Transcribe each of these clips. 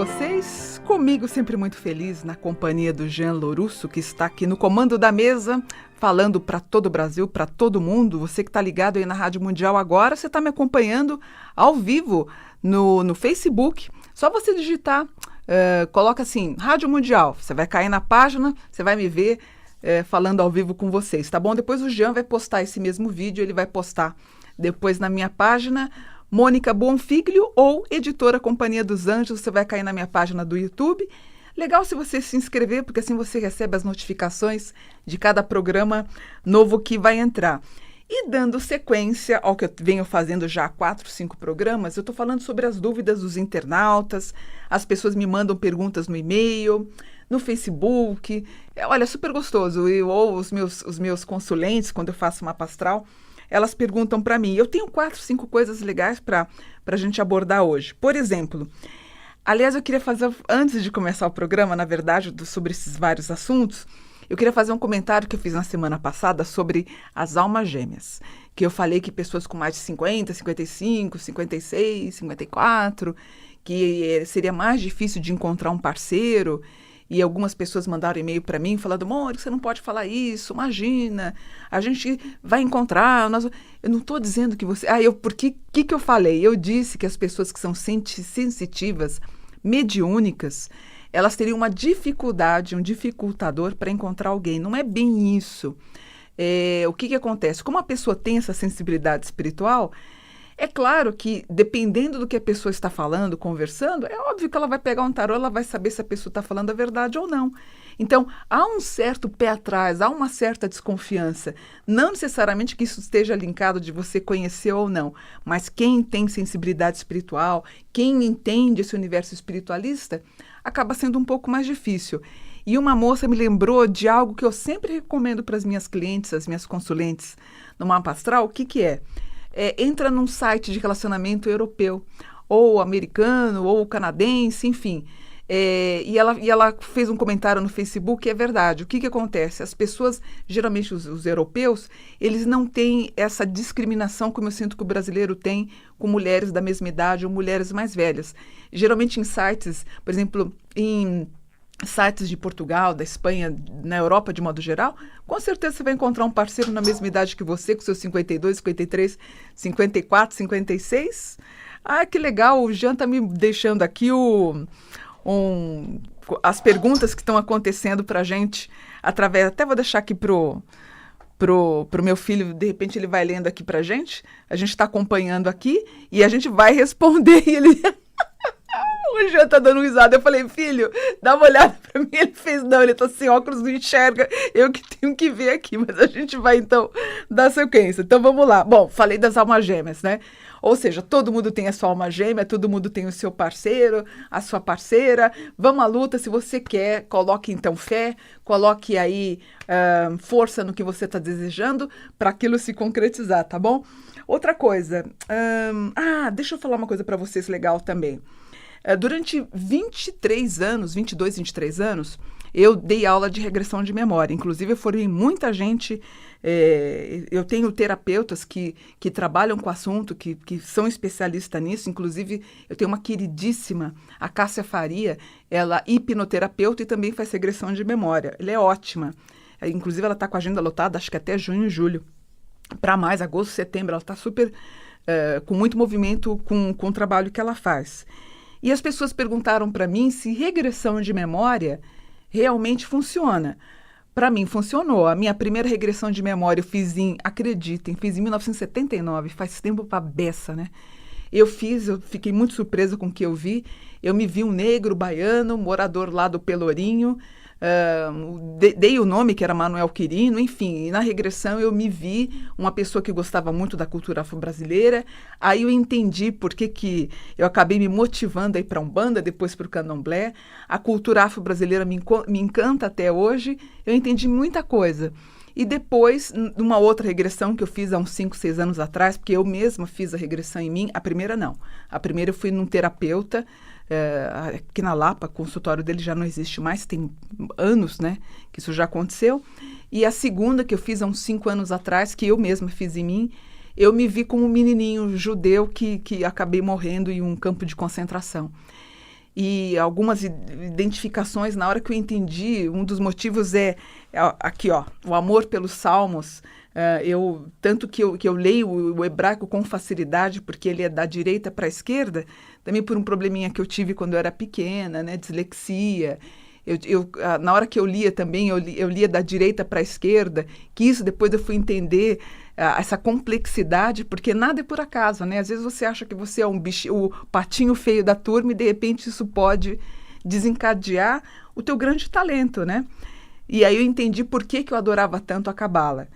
vocês? Comigo sempre muito feliz, na companhia do Jean Lourusso, que está aqui no comando da mesa, falando para todo o Brasil, para todo mundo. Você que está ligado aí na Rádio Mundial agora, você está me acompanhando ao vivo no Facebook. Só você digitar, coloca assim, Rádio Mundial, você vai cair na página, você vai me ver falando ao vivo com vocês, tá bom? Depois o Jean vai postar esse mesmo vídeo, ele vai postar depois na minha página, Mônica Bonfiglio ou Editora Companhia dos Anjos, você vai cair na minha página do YouTube. Legal se você se inscrever, porque assim você recebe as notificações de cada programa novo que vai entrar. E dando sequência ao que eu venho fazendo já há 4, 5 programas, eu estou falando sobre as dúvidas dos internautas, as pessoas me mandam perguntas no e-mail, no Facebook. Olha, super gostoso. Ou os meus consulentes, quando eu faço mapa astral, elas perguntam para mim. Eu tenho 4, 5 coisas legais para a gente abordar hoje. Por exemplo, aliás, eu queria fazer, antes de começar o programa, na verdade, sobre esses vários assuntos, eu queria fazer um comentário que eu fiz na semana passada sobre as almas gêmeas. Que eu falei que pessoas com mais de 50, 55, 56, 54, que seria mais difícil de encontrar um parceiro. E algumas pessoas mandaram e-mail para mim falando, Mônica, você não pode falar isso, imagina, a gente vai encontrar. Eu não estou dizendo que você... Por que eu falei? Eu disse que as pessoas que são sensitivas, mediúnicas, elas teriam uma dificuldade, um dificultador para encontrar alguém. Não é bem isso. O que acontece? Como a pessoa tem essa sensibilidade espiritual, é claro que, dependendo do que a pessoa está falando, conversando, é óbvio que ela vai pegar um tarô, ela vai saber se a pessoa está falando a verdade ou não. Então, há um certo pé atrás, há uma certa desconfiança. Não necessariamente que isso esteja linkado de você conhecer ou não, mas quem tem sensibilidade espiritual, quem entende esse universo espiritualista, acaba sendo um pouco mais difícil. E uma moça me lembrou de algo que eu sempre recomendo para as minhas clientes, as minhas consulentes no mapa astral. O que é? Entra num site de relacionamento europeu, ou americano, ou canadense, enfim. E ela fez um comentário no Facebook, é verdade. O que acontece? As pessoas, geralmente os europeus, eles não têm essa discriminação como eu sinto que o brasileiro tem com mulheres da mesma idade ou mulheres mais velhas. Geralmente em sites, por exemplo, em sites de Portugal, da Espanha, na Europa de modo geral, com certeza você vai encontrar um parceiro na mesma idade que você, com seus 52, 53, 54, 56. Que legal, o Jean está me deixando aqui as perguntas que estão acontecendo para a gente, através, até vou deixar aqui pro meu filho, de repente ele vai lendo aqui para a gente está acompanhando aqui, e a gente vai responder, e ele... O Jean tá dando risada. Eu falei, filho, dá uma olhada pra mim. Ele fez, não, ele tá sem óculos, não enxerga. Eu que tenho que ver aqui, mas a gente vai, então, dar sequência. Então, vamos lá. Bom, falei das almas gêmeas, né? Ou seja, todo mundo tem a sua alma gêmea, todo mundo tem o seu parceiro, a sua parceira. Vamos à luta, se você quer, coloque, então, fé, coloque aí força no que você tá desejando para aquilo se concretizar, tá bom? Outra coisa, deixa eu falar uma coisa para vocês legal também. Durante 22, 23 anos, eu dei aula de regressão de memória. Inclusive, eu formei muita gente. Eu tenho terapeutas que trabalham com o assunto, que são especialistas nisso. Inclusive, eu tenho uma queridíssima, a Cássia Faria, ela é hipnoterapeuta e também faz regressão de memória. Ela é ótima. Inclusive, ela está com a agenda lotada, acho que até junho e julho. Para mais, agosto, setembro, ela está super com muito movimento com o trabalho que ela faz. E as pessoas perguntaram para mim se regressão de memória realmente funciona. Para mim, funcionou. A minha primeira regressão de memória eu fiz em 1979, faz tempo pra beça, né? Eu fiquei muito surpresa com o que eu vi. Eu me vi um negro baiano, morador lá do Pelourinho, dei o nome que era Manuel Quirino, enfim, e na regressão eu me vi uma pessoa que gostava muito da cultura afro-brasileira. Aí eu entendi por que eu acabei me motivando aí para a Umbanda, depois para o Candomblé. A cultura afro-brasileira me encanta até hoje, eu entendi muita coisa. E depois, numa outra regressão que eu fiz há uns 5, 6 anos atrás, porque eu mesma fiz a regressão em mim, a primeira não. A primeira eu fui num terapeuta, aqui na Lapa, o consultório dele já não existe mais, tem anos, né, que isso já aconteceu. E a segunda que eu fiz há uns 5 anos atrás, que eu mesma fiz em mim, eu me vi como um menininho judeu que acabei morrendo em um campo de concentração. e algumas identificações, na hora que eu entendi, um dos motivos aqui, ó, o amor pelos salmos. Tanto que eu leio o hebraico com facilidade, porque ele é da direita para a esquerda, também por um probleminha que eu tive quando eu era pequena, né, dislexia. Na hora que eu lia também, eu lia da direita para a esquerda, que isso depois eu fui entender essa complexidade, porque nada é por acaso, né? Às vezes você acha que você é o patinho feio da turma e de repente isso pode desencadear o teu grande talento, né? E aí eu entendi por que eu adorava tanto a Cabala.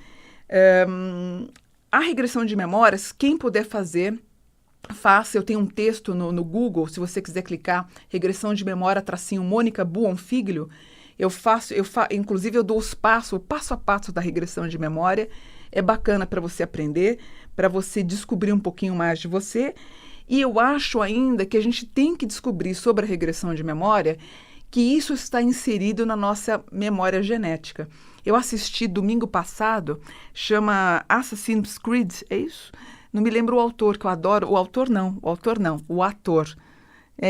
A regressão de memórias, quem puder fazer, faça. Eu tenho um texto no Google, se você quiser clicar, regressão de memória, tracinho Mônica Buonfiglio, inclusive eu dou o passo a passo da regressão de memória. É bacana para você aprender, para você descobrir um pouquinho mais de você. E eu acho ainda que a gente tem que descobrir sobre a regressão de memória que isso está inserido na nossa memória genética. Eu assisti domingo passado, chama Assassin's Creed, é isso? Não me lembro o autor, que eu adoro. O autor não, o ator.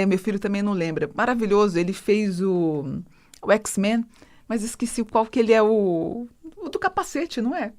Meu filho também não lembra. Maravilhoso, ele fez o X-Men, mas esqueci qual que ele é o do capacete, não é?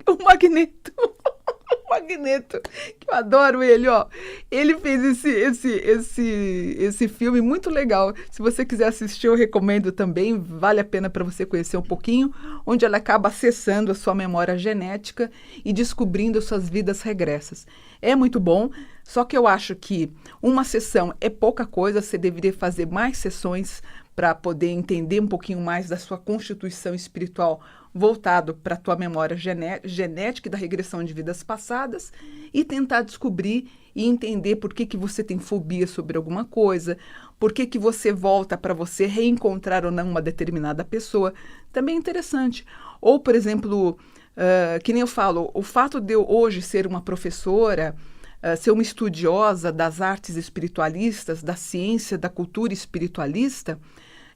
O Magneto. O Magneto, que eu adoro ele, ó. Ele fez esse filme muito legal. Se você quiser assistir, eu recomendo também. Vale a pena para você conhecer um pouquinho, onde ela acaba acessando a sua memória genética e descobrindo suas vidas regressas. É muito bom, só que eu acho que uma sessão é pouca coisa. Você deveria fazer mais sessões para poder entender um pouquinho mais da sua constituição espiritual voltado para a tua memória genética e da regressão de vidas passadas e tentar descobrir e entender por que você tem fobia sobre alguma coisa, por que você volta para você reencontrar ou não uma determinada pessoa. Também é interessante. Ou, por exemplo, que nem eu falo, o fato de eu hoje ser uma professora, ser uma estudiosa das artes espiritualistas, da ciência, da cultura espiritualista,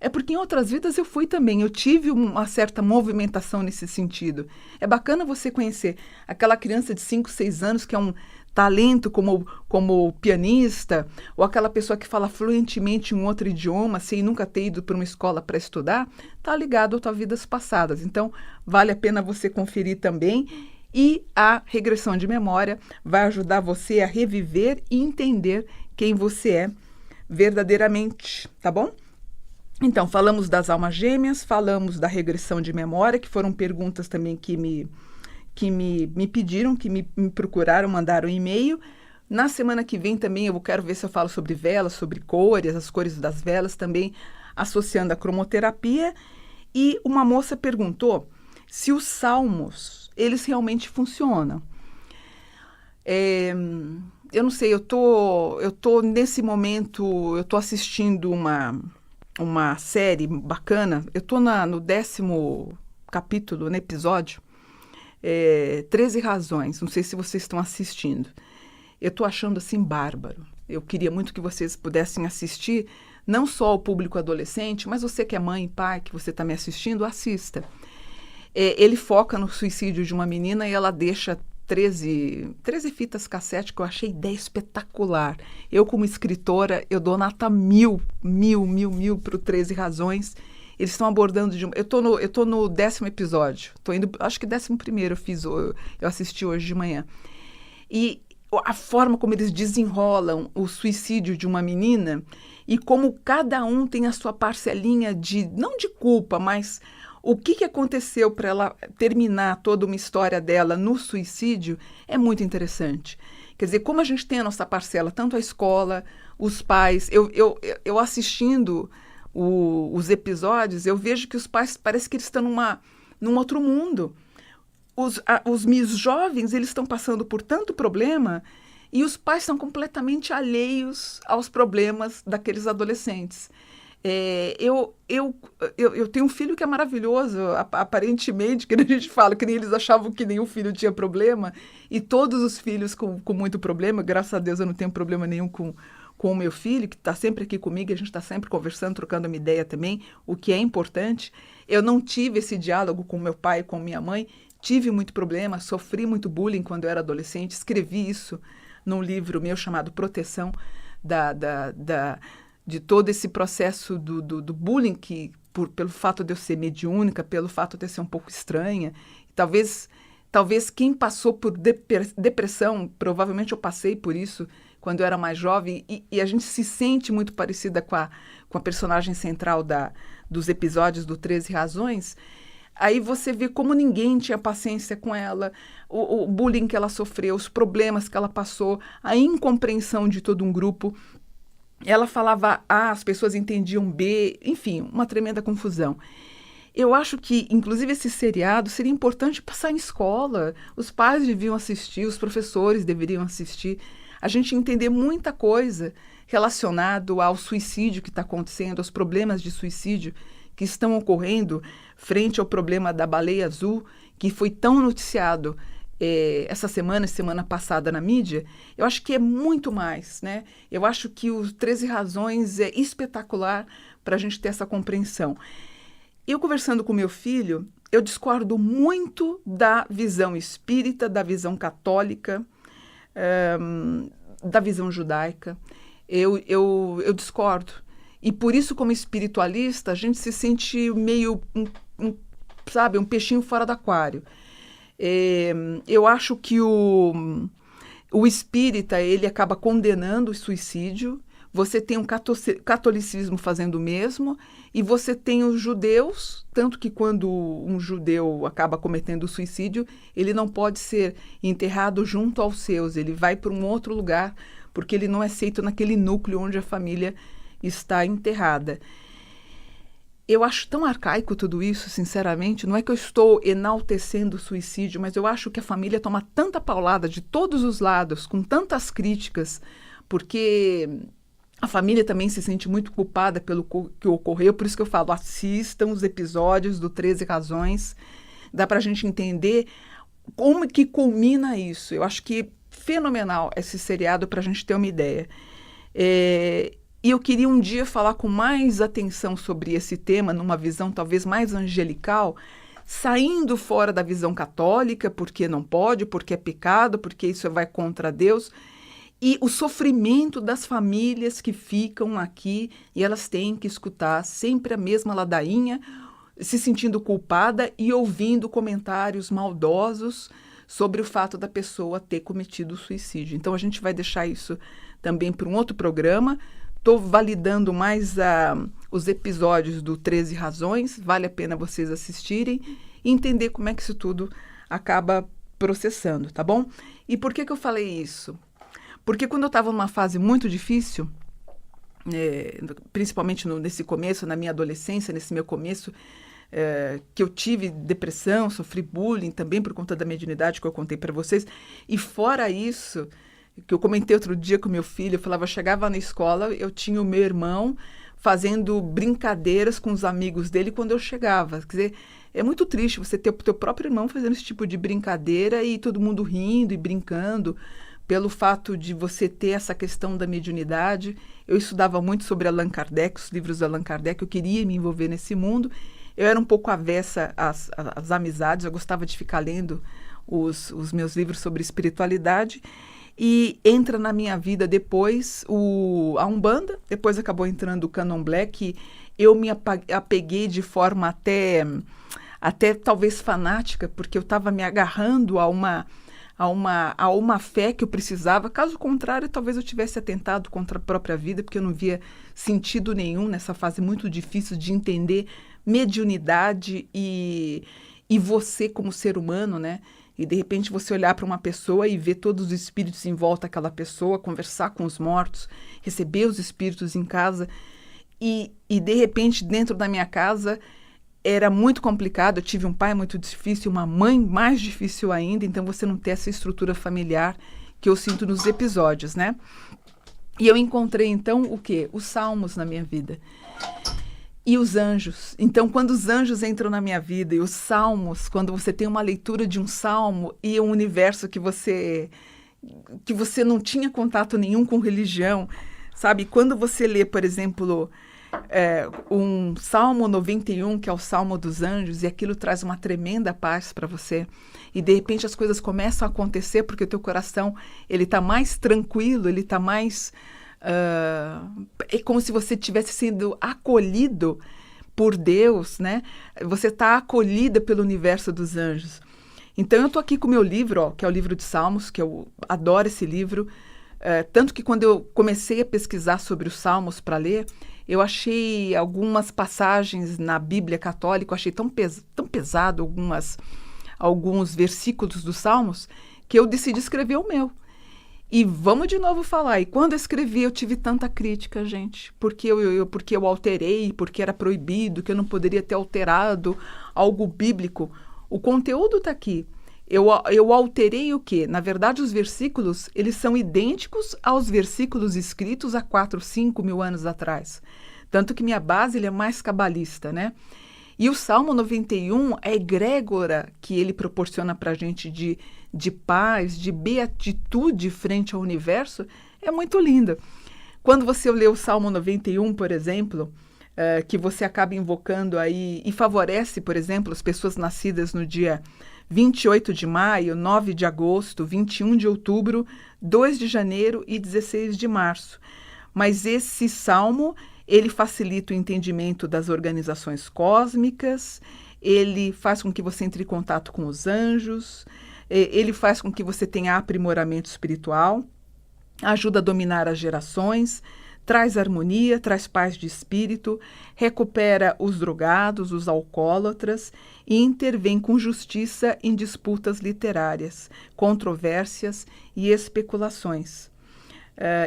é porque em outras vidas eu fui também, eu tive uma certa movimentação nesse sentido. É bacana você conhecer aquela criança de 5, 6 anos que é um talento como pianista, ou aquela pessoa que fala fluentemente um outro idioma, sem nunca ter ido para uma escola para estudar, está ligado às tuas vidas passadas. Então, vale a pena você conferir também. E a regressão de memória vai ajudar você a reviver e entender quem você é verdadeiramente, tá bom? Então, falamos das almas gêmeas, falamos da regressão de memória, que foram perguntas também que me pediram, que me procuraram, mandaram e-mail. Na semana que vem também eu quero ver se eu falo sobre velas, sobre cores, as cores das velas, também associando a cromoterapia. E uma moça perguntou se os salmos, eles realmente funcionam. Eu não sei, eu tô nesse momento, eu tô assistindo uma série bacana, eu estou no 10º capítulo, no episódio, 13 Razões, não sei se vocês estão assistindo. Eu estou achando assim bárbaro. Eu queria muito que vocês pudessem assistir, não só o público adolescente, mas você que é mãe e pai, que você está me assistindo, assista. Ele foca no suicídio de uma menina e ela deixa 13 fitas cassete, que eu achei ideia espetacular. Eu, como escritora, eu dou nota 1000 para o 13 Razões. Eles estão abordando eu tô no 10º episódio. Tô indo, acho que 11º eu assisti hoje de manhã. E a forma como eles desenrolam o suicídio de uma menina e como cada um tem a sua parcelinha não de culpa, mas o que aconteceu para ela terminar toda uma história dela no suicídio é muito interessante. Quer dizer, como a gente tem a nossa parcela, tanto a escola, os pais. Eu assistindo os episódios, eu vejo que os pais parece que eles estão num outro mundo. Os jovens, eles estão passando por tanto problema e os pais são completamente alheios aos problemas daqueles adolescentes. Eu tenho um filho que é maravilhoso, aparentemente, que a gente fala que nem eles achavam que nenhum filho tinha problema, e todos os filhos com muito problema. Graças a Deus eu não tenho problema nenhum com o meu filho, que está sempre aqui comigo, a gente está sempre conversando, trocando uma ideia também, o que é importante. Eu não tive esse diálogo com meu pai e com minha mãe, tive muito problema, sofri muito bullying quando eu era adolescente, escrevi isso num livro meu chamado Proteção. de todo esse processo do bullying, pelo fato de eu ser mediúnica, pelo fato de eu ser um pouco estranha. Talvez quem passou por depressão, provavelmente eu passei por isso quando eu era mais jovem, e a gente se sente muito parecida com a personagem central dos episódios do 13 Razões. Aí você vê como ninguém tinha paciência com ela, o bullying que ela sofreu, os problemas que ela passou, a incompreensão de todo um grupo. Ela falava A, as pessoas entendiam B, enfim, uma tremenda confusão. Eu acho que, inclusive, esse seriado seria importante passar em escola. Os pais deviam assistir, os professores deveriam assistir. A gente entender muita coisa relacionada ao suicídio que está acontecendo, aos problemas de suicídio que estão ocorrendo frente ao problema da baleia azul, que foi tão noticiado essa semana passada na mídia. Eu acho que é muito mais, né? Eu acho que os 13 Razões é espetacular para a gente ter essa compreensão. Eu conversando com meu filho, eu discordo muito da visão espírita, da visão católica, da visão judaica. Eu discordo. E por isso, como espiritualista, a gente se sente meio, sabe, um peixinho fora do aquário. Eu acho que o espírita, ele acaba condenando o suicídio. Você tem um catolicismo fazendo o mesmo, e você tem os judeus, tanto que quando um judeu acaba cometendo suicídio, ele não pode ser enterrado junto aos seus, ele vai para um outro lugar, porque ele não é aceito naquele núcleo onde a família está enterrada. Eu acho tão arcaico tudo isso, sinceramente. Não é que eu estou enaltecendo o suicídio, mas eu acho que a família toma tanta paulada de todos os lados, com tantas críticas, porque a família também se sente muito culpada pelo que ocorreu. Por isso que eu falo, assistam os episódios do 13 Razões. Dá para a gente entender como que culmina isso. Eu acho que é fenomenal esse seriado para a gente ter uma ideia. E eu queria um dia falar com mais atenção sobre esse tema, numa visão talvez mais angelical, saindo fora da visão católica, porque não pode, porque é pecado, porque isso vai contra Deus, e o sofrimento das famílias que ficam aqui e elas têm que escutar sempre a mesma ladainha, se sentindo culpada e ouvindo comentários maldosos sobre o fato da pessoa ter cometido suicídio. Então a gente vai deixar isso também para um outro programa. Estou validando mais os episódios do 13 Razões, vale a pena vocês assistirem e entender como é que isso tudo acaba processando, tá bom? E por que eu falei isso? Porque quando eu estava numa fase muito difícil, principalmente nesse começo, na minha adolescência, nesse meu começo, que eu tive depressão, sofri bullying também por conta da mediunidade que eu contei para vocês, e fora isso, que eu comentei outro dia com meu filho, eu falava, eu chegava na escola, eu tinha o meu irmão fazendo brincadeiras com os amigos dele quando eu chegava. Quer dizer, é muito triste você ter o teu próprio irmão fazendo esse tipo de brincadeira e todo mundo rindo e brincando pelo fato de você ter essa questão da mediunidade. Eu estudava muito sobre Allan Kardec, os livros de Allan Kardec, eu queria me envolver nesse mundo. Eu era um pouco avessa às amizades, eu gostava de ficar lendo os meus livros sobre espiritualidade. E entra na minha vida depois a Umbanda, depois acabou entrando o Candomblé, que eu me apeguei de forma até talvez fanática, porque eu estava me agarrando a uma fé que eu precisava. Caso contrário, talvez eu tivesse atentado contra a própria vida, porque eu não via sentido nenhum nessa fase muito difícil de entender mediunidade e você como ser humano, né? E, de repente, você olhar para uma pessoa e ver todos os espíritos em volta daquela pessoa, conversar com os mortos, receber os espíritos em casa. E de repente, dentro da minha casa, era muito complicado. Eu tive um pai muito difícil, uma mãe mais difícil ainda. Então, você não tem essa estrutura familiar que eu sinto nos episódios, né? E eu encontrei, então, o quê? Os salmos na minha vida. E os anjos. Então, quando os anjos entram na minha vida e os salmos, quando você tem uma leitura de um salmo e um universo que você não tinha contato nenhum com religião, sabe? Quando você lê, por exemplo, um Salmo 91, que é o Salmo dos Anjos, e aquilo traz uma tremenda paz para você, e de repente as coisas começam a acontecer porque o teu coração ele está mais tranquilo, ele está mais É como se você estivesse sendo acolhido por Deus, né? Você está acolhida pelo universo dos anjos. Então, eu estou aqui com o meu livro, ó, que é o livro de Salmos, que eu adoro esse livro. Tanto que quando eu comecei a pesquisar sobre os Salmos para ler, eu achei algumas passagens na Bíblia católica, eu achei tão pesado alguns versículos dos Salmos, que eu decidi escrever o meu. E vamos de novo falar. E quando eu escrevi, eu tive tanta crítica, gente. Porque eu alterei, porque era proibido, que eu não poderia ter alterado algo bíblico. O conteúdo está aqui. Eu alterei o quê? Na verdade, os versículos, eles são idênticos aos versículos escritos há 4, 5 mil anos atrás. Tanto que minha base ele é mais cabalista, né? E o Salmo 91, a egrégora que ele proporciona para a gente de paz, de beatitude frente ao universo, é muito linda. Quando você lê o Salmo 91, por exemplo, que você acaba invocando aí e favorece, por exemplo, as pessoas nascidas no dia 28 de maio, 9 de agosto, 21 de outubro, 2 de janeiro e 16 de março. Mas esse salmo, ele facilita o entendimento das organizações cósmicas, ele faz com que você entre em contato com os anjos, ele faz com que você tenha aprimoramento espiritual, ajuda a dominar as gerações, traz harmonia, traz paz de espírito, recupera os drogados, os alcoólatras e intervém com justiça em disputas literárias, controvérsias e especulações.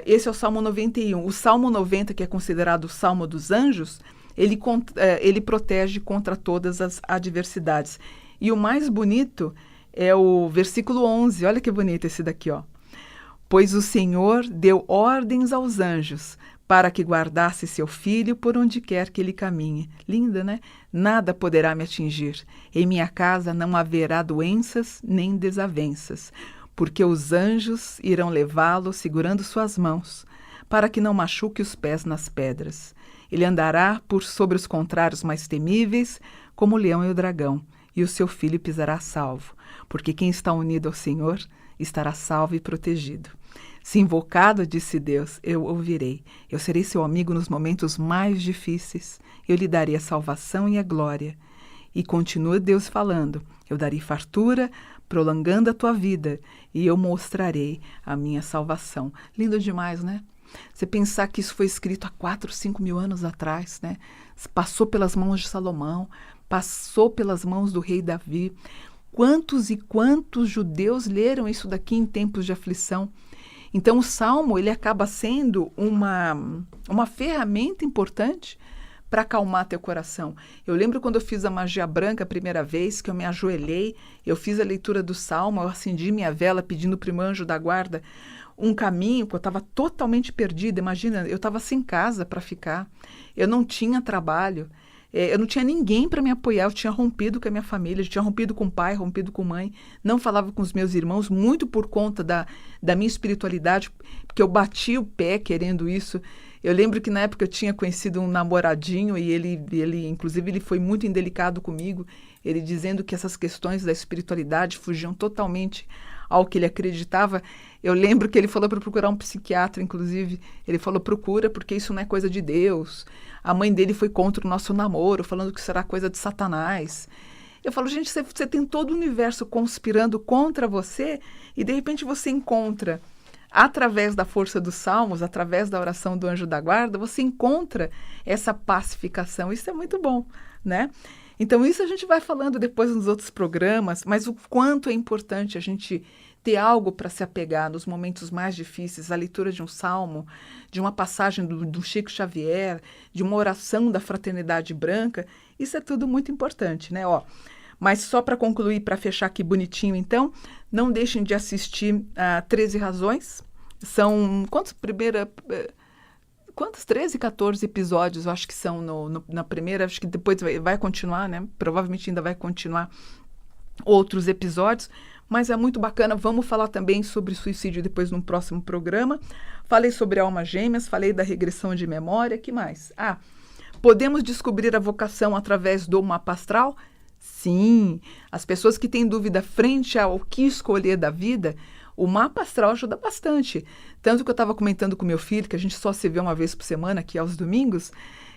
Esse é o Salmo 91. O Salmo 90, que é considerado o Salmo dos Anjos, ele protege contra todas as adversidades. E o mais bonito é o versículo 11. Olha que bonito esse daqui, ó. Pois o Senhor deu ordens aos anjos para que guardasse seu filho por onde quer que ele caminhe. Linda, né? Nada poderá me atingir. Em minha casa não haverá doenças nem desavenças, porque os anjos irão levá-lo segurando suas mãos, para que não machuque os pés nas pedras. Ele andará por sobre os contrários mais temíveis, como o leão e o dragão, e o seu filho pisará salvo, porque quem está unido ao Senhor estará salvo e protegido. Se invocado, disse Deus, eu ouvirei. Eu serei seu amigo nos momentos mais difíceis. Eu lhe darei a salvação e a glória. E continua Deus falando, eu darei fartura, prolongando a tua vida, e eu mostrarei a minha salvação. Lindo demais, né? Você pensar que isso foi escrito há 4, 5 mil anos atrás, né? Passou pelas mãos de Salomão, passou pelas mãos do rei Davi. Quantos e quantos judeus leram isso daqui em tempos de aflição? Então, o Salmo ele acaba sendo uma ferramenta importante para acalmar teu coração. Eu lembro quando eu fiz a magia branca a primeira vez, que eu me ajoelhei, eu fiz a leitura do Salmo, eu acendi minha vela pedindo para o anjo da guarda um caminho, que eu estava totalmente perdida. Imagina, eu estava sem casa para ficar, eu não tinha trabalho, eu não tinha ninguém para me apoiar, eu tinha rompido com a minha família, eu tinha rompido com o pai, rompido com a mãe, não falava com os meus irmãos, muito por conta da minha espiritualidade, porque eu bati o pé querendo isso. Eu lembro que na época eu tinha conhecido um namoradinho e ele inclusive, ele foi muito indelicado comigo, ele dizendo que essas questões da espiritualidade fugiam totalmente ao que ele acreditava. Eu lembro que ele falou para procurar um psiquiatra, inclusive. Ele falou, procura, porque isso não é coisa de Deus. A mãe dele foi contra o nosso namoro, falando que será coisa de Satanás. Eu falo, gente, você tem todo o universo conspirando contra você e, de repente, você encontra, através da força dos salmos, através da oração do anjo da guarda, você encontra essa pacificação. Isso é muito bom, né? Então, isso a gente vai falando depois nos outros programas, mas o quanto é importante a gente ter algo para se apegar nos momentos mais difíceis, a leitura de um salmo, de uma passagem do Chico Xavier, de uma oração da Fraternidade Branca, isso é tudo muito importante, né? Ó, mas só para concluir, para fechar aqui bonitinho, então, não deixem de assistir a 13 Razões. São quantos 13, 14 episódios, eu acho que são na primeira, acho que depois vai continuar, né? Provavelmente ainda vai continuar outros episódios, mas é muito bacana. Vamos falar também sobre suicídio depois num próximo programa. Falei sobre almas gêmeas, falei da regressão de memória, que mais? Podemos descobrir a vocação através do mapa astral? Sim, as pessoas que têm dúvida frente ao que escolher da vida, O mapa astral ajuda bastante. Tanto que eu estava comentando com meu filho, que a gente só se vê uma vez por semana, aqui aos domingos.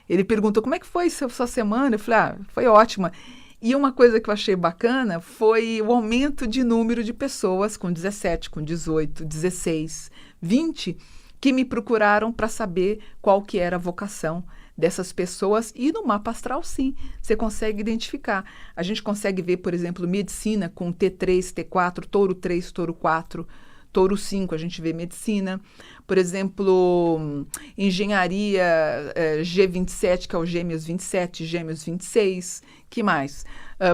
Ele perguntou, como é que foi sua semana? Eu falei, foi ótima. E uma coisa que eu achei bacana foi o aumento de número de pessoas com 17, com 18, 16, 20, que me procuraram para saber qual que era a vocação dessas pessoas. E no mapa astral, sim, você consegue identificar. A gente consegue ver, por exemplo, medicina com T3, T4, touro 3, touro 4, touro 5, a gente vê medicina. Por exemplo, engenharia G27, que é o Gêmeos 27, Gêmeos 26. Que mais?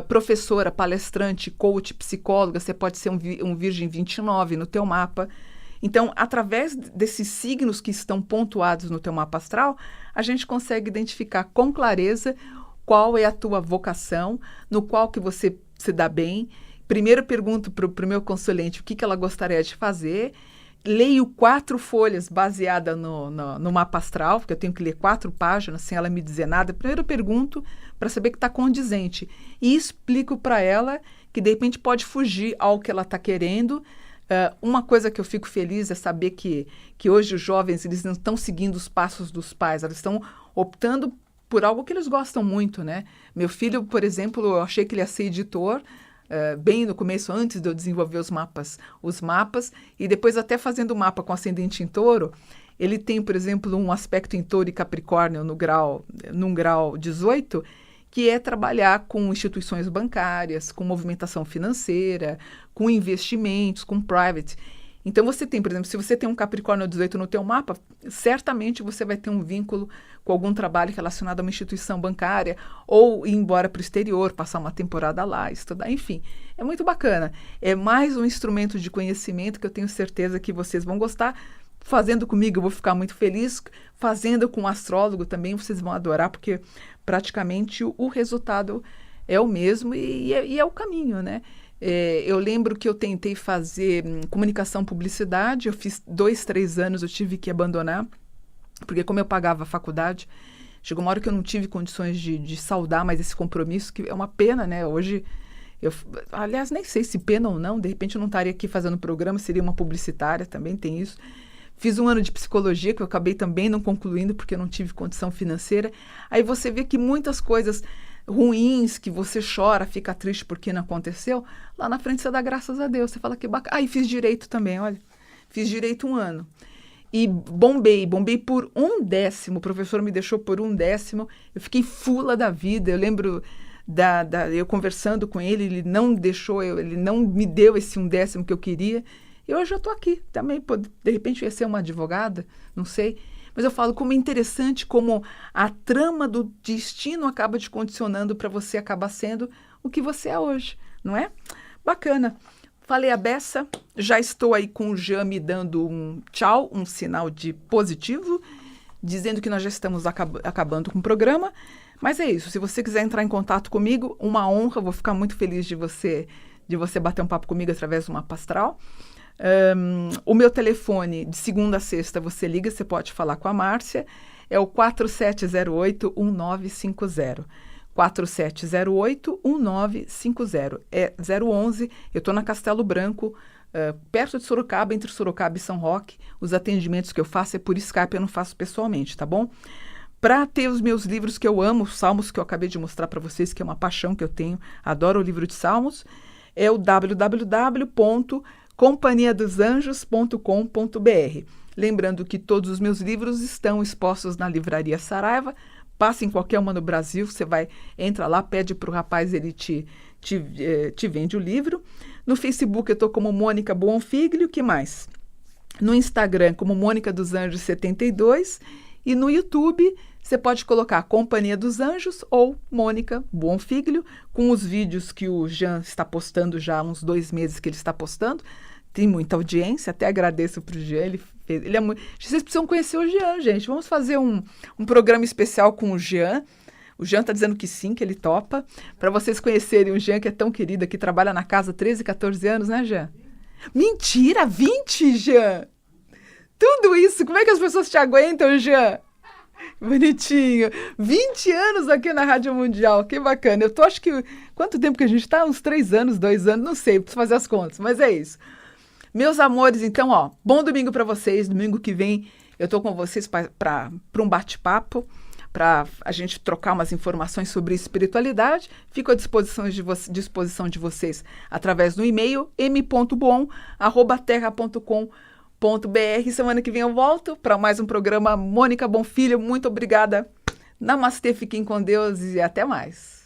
Professora, palestrante, coach, psicóloga, você pode ser um Virgem 29 no teu mapa. Então, através desses signos que estão pontuados no teu mapa astral, a gente consegue identificar com clareza qual é a tua vocação, no qual que você se dá bem. Primeiro eu pergunto para o meu consulente o que ela gostaria de fazer, leio 4 folhas baseadas no mapa astral, porque eu tenho que ler 4 páginas sem ela me dizer nada. Primeiro eu pergunto para saber que está condizente e explico para ela que de repente pode fugir ao que ela está querendo. Uma coisa que eu fico feliz é saber que hoje os jovens eles não estão seguindo os passos dos pais, eles estão optando por algo que eles gostam muito, né? Meu filho, por exemplo, eu achei que ele ia ser editor, bem no começo, antes de eu desenvolver os mapas, e depois até fazendo o mapa com ascendente em touro, ele tem, por exemplo, um aspecto em touro e capricórnio num grau 18, que é trabalhar com instituições bancárias, com movimentação financeira, com investimentos, com private. Então, você tem, por exemplo, se você tem um Capricórnio 18 no teu mapa, certamente você vai ter um vínculo com algum trabalho relacionado a uma instituição bancária, ou ir embora para o exterior, passar uma temporada lá, estudar, enfim. É muito bacana. É mais um instrumento de conhecimento que eu tenho certeza que vocês vão gostar. Fazendo comigo, eu vou ficar muito feliz. Fazendo com um astrólogo também, vocês vão adorar, porque praticamente o resultado é o mesmo e é o caminho, né? Eu lembro que eu tentei fazer comunicação publicidade, eu fiz 2, 3 anos, eu tive que abandonar, porque como eu pagava a faculdade, chegou uma hora que eu não tive condições de saldar mais esse compromisso, que é uma pena, né? Hoje, aliás, nem sei se pena ou não, de repente eu não estaria aqui fazendo programa, seria uma publicitária, também tem isso. Fiz 1 ano de psicologia, que eu acabei também não concluindo, porque eu não tive condição financeira. Aí você vê que muitas coisas ruins, que você chora, fica triste porque não aconteceu, lá na frente você dá graças a Deus. Você fala que bacana. E fiz direito também, olha. Fiz direito 1 ano. E bombei por 1/10. O professor me deixou por 1/10. Eu fiquei fula da vida. Eu lembro eu conversando com ele, ele não deixou, ele não me deu esse 1/10 que eu queria. E hoje eu estou aqui também, de repente eu ia ser uma advogada, não sei. Mas eu falo como é interessante como a trama do destino acaba te condicionando para você acabar sendo o que você é hoje, não é? Bacana. Falei a beça, já estou aí com o Jean me dando um tchau, um sinal de positivo, dizendo que nós já estamos acabando com o programa. Mas é isso, se você quiser entrar em contato comigo, uma honra, vou ficar muito feliz de você bater um papo comigo através do mapa astral. O meu telefone, de segunda a sexta, você liga, você pode falar com a Márcia, é o 4708-1950. 4708-1950. É 011, eu estou na Castelo Branco, perto de Sorocaba, entre Sorocaba e São Roque. Os atendimentos que eu faço é por Skype, eu não faço pessoalmente, tá bom? Para ter os meus livros que eu amo, os Salmos que eu acabei de mostrar para vocês, que é uma paixão que eu tenho, adoro o livro de Salmos, é o www.companhiadosanjos.com.br. Lembrando que todos os meus livros estão expostos na Livraria Saraiva. Passa em qualquer uma no Brasil, você entra lá, pede para o rapaz, ele te vende o livro. No Facebook eu estou como Mônica Buonfiglio, que mais? No Instagram como Mônica dos Anjos 72 e no YouTube você pode colocar Companhia dos Anjos ou Mônica Buonfiglio, com os vídeos que o Jean está postando já há uns 2 meses que ele está postando. Tem muita audiência, até agradeço para o Jean. Vocês precisam conhecer o Jean, gente. Vamos fazer um programa especial com o Jean. O Jean está dizendo que sim, que ele topa. Para vocês conhecerem o Jean, que é tão querido, que trabalha na casa há 13, 14 anos, né, Jean? Mentira! 20, Jean! Tudo isso! Como é que as pessoas te aguentam, Jean? Bonitinho. 20 anos aqui na Rádio Mundial, que bacana. Acho que... Quanto tempo que a gente está? Uns 3 anos, 2 anos, não sei, preciso fazer as contas, mas é isso. Meus amores, então, ó, bom domingo para vocês. Domingo que vem eu tô com vocês para um bate-papo, para a gente trocar umas informações sobre espiritualidade. Fico à disposição de vocês através do e-mail m.boon@terra.com.br. Semana que vem eu volto para mais um programa Mônica Bonfilho. Muito obrigada. Namastê, fiquem com Deus e até mais.